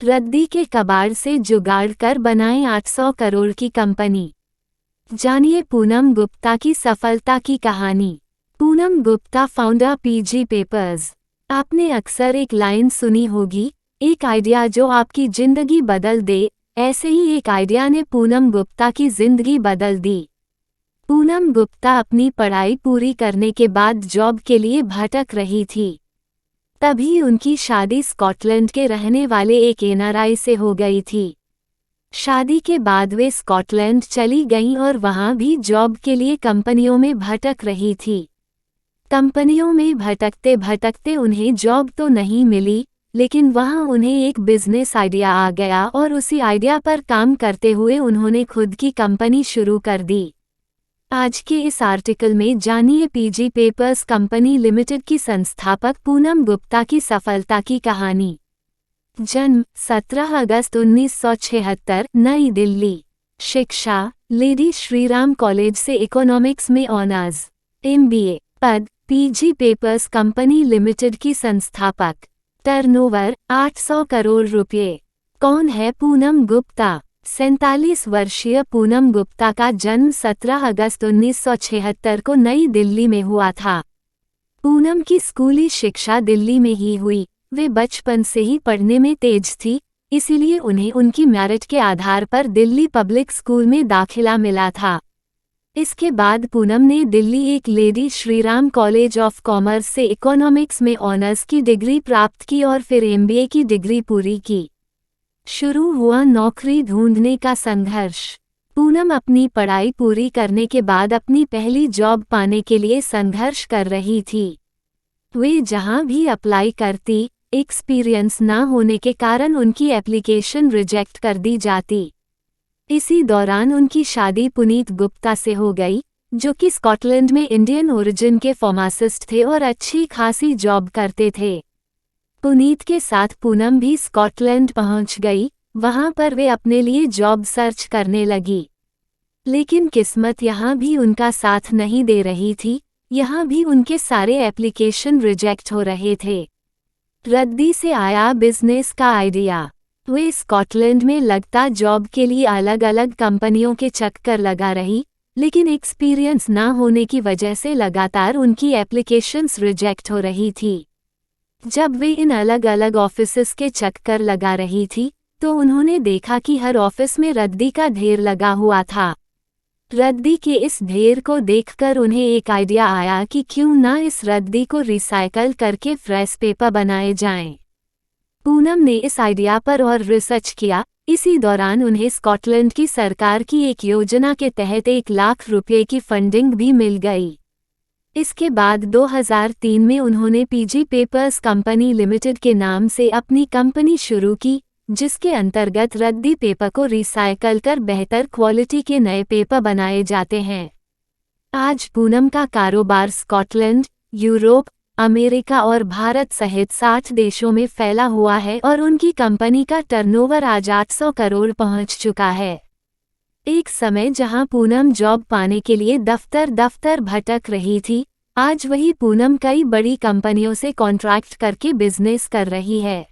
रद्दी के कबाड़ से जुगाड़ कर बनाए 800 करोड़ की कंपनी। जानिए पूनम गुप्ता की सफलता की कहानी। Poonam Gupta, founder PG papers. आपने अक्सर एक लाइन सुनी होगी, एक आइडिया जो आपकी जिंदगी बदल दे। ऐसे ही एक आइडिया ने पूनम गुप्ता की जिंदगी बदल दी। पूनम गुप्ता अपनी पढ़ाई पूरी करने के बाद जॉब के लिए भटक रही थी। तभी उनकी शादी स्कॉटलैंड के रहने वाले एक एनआरआई से हो गई थी। शादी के बाद वे स्कॉटलैंड चली गईं और वहां भी जॉब के लिए कंपनियों में भटक रही थी। कंपनियों में भटकते भटकते उन्हें जॉब तो नहीं मिली, लेकिन वहां उन्हें एक बिजनेस आइडिया आ गया और उसी आइडिया पर काम करते हुए उन्होंने खुद की कंपनी शुरू कर दी। आज के इस आर्टिकल में जानिए पीजी पेपर्स कंपनी लिमिटेड की संस्थापक पूनम गुप्ता की सफलता की कहानी। जन्म 17 अगस्त 1976, नई दिल्ली। शिक्षा लेडी श्रीराम कॉलेज से इकोनॉमिक्स में ऑनर्स, MBA। पद पीजी पेपर्स कंपनी लिमिटेड की संस्थापक। टर्नओवर 800 करोड़ रुपये। कौन है पूनम गुप्ता? 47 वर्षीय पूनम गुप्ता का जन्म 17 अगस्त 1976 को नई दिल्ली में हुआ था। पूनम की स्कूली शिक्षा दिल्ली में ही हुई। वे बचपन से ही पढ़ने में तेज थी, इसीलिए उन्हें उनकी मेरिट के आधार पर दिल्ली पब्लिक स्कूल में दाखिला मिला था। इसके बाद पूनम ने दिल्ली एक lady Shriram college of commerce से इकोनॉमिक्स में ऑनर्स की डिग्री प्राप्त की और फिर MBA की डिग्री पूरी की। शुरू हुआ नौकरी ढूंढने का संघर्ष। पूनम अपनी पढ़ाई पूरी करने के बाद अपनी पहली जॉब पाने के लिए संघर्ष कर रही थी। वे जहां भी अप्लाई करती, एक्सपीरियंस न होने के कारण उनकी एप्लीकेशन रिजेक्ट कर दी जाती। इसी दौरान उनकी शादी पुनीत गुप्ता से हो गई, जो कि स्कॉटलैंड में इंडियन ओरिजिन के फार्मासिस्ट थे और अच्छी खासी जॉब करते थे। पुनीत के साथ पूनम भी स्कॉटलैंड पहुंच गई। वहां पर वे अपने लिए जॉब सर्च करने लगी, लेकिन किस्मत यहां भी उनका साथ नहीं दे रही थी। यहां भी उनके सारे एप्लीकेशन रिजेक्ट हो रहे थे। रद्दी से आया बिजनेस का आइडिया। वे स्कॉटलैंड में लगता जॉब के लिए अलग अलग कंपनियों के चक्कर लगा रही, लेकिन एक्सपीरियंस न होने की वजह से लगातार उनकी एप्लीकेशंस रिजेक्ट हो रही थी। जब वे इन अलग अलग ऑफिसेस के चक्कर लगा रही थी, तो उन्होंने देखा कि हर ऑफिस में रद्दी का ढेर लगा हुआ था। रद्दी के इस ढेर को देखकर उन्हें एक आइडिया आया कि क्यों ना इस रद्दी को रिसाइकल करके फ्रेश पेपर बनाए जाएं। पूनम ने इस आइडिया पर और रिसर्च किया। इसी दौरान उन्हें स्कॉटलैंड की सरकार की एक योजना के तहत 1 लाख रुपये की फंडिंग भी मिल गई। इसके बाद 2003 में उन्होंने पीजी पेपर्स कंपनी लिमिटेड के नाम से अपनी कंपनी शुरू की, जिसके अंतर्गत रद्दी पेपर को रिसाइकल कर बेहतर क्वालिटी के नए पेपर बनाए जाते हैं। आज पूनम का कारोबार स्कॉटलैंड, यूरोप, अमेरिका और भारत सहित 60 देशों में फैला हुआ है और उनकी कंपनी का टर्नओवर आज 800 करोड़ पहुंच चुका है। एक समय जहां पूनम जॉब पाने के लिए दफ्तर भटक रही थी, आज वही पूनम कई बड़ी कंपनियों से कॉन्ट्रैक्ट करके बिजनेस कर रही है।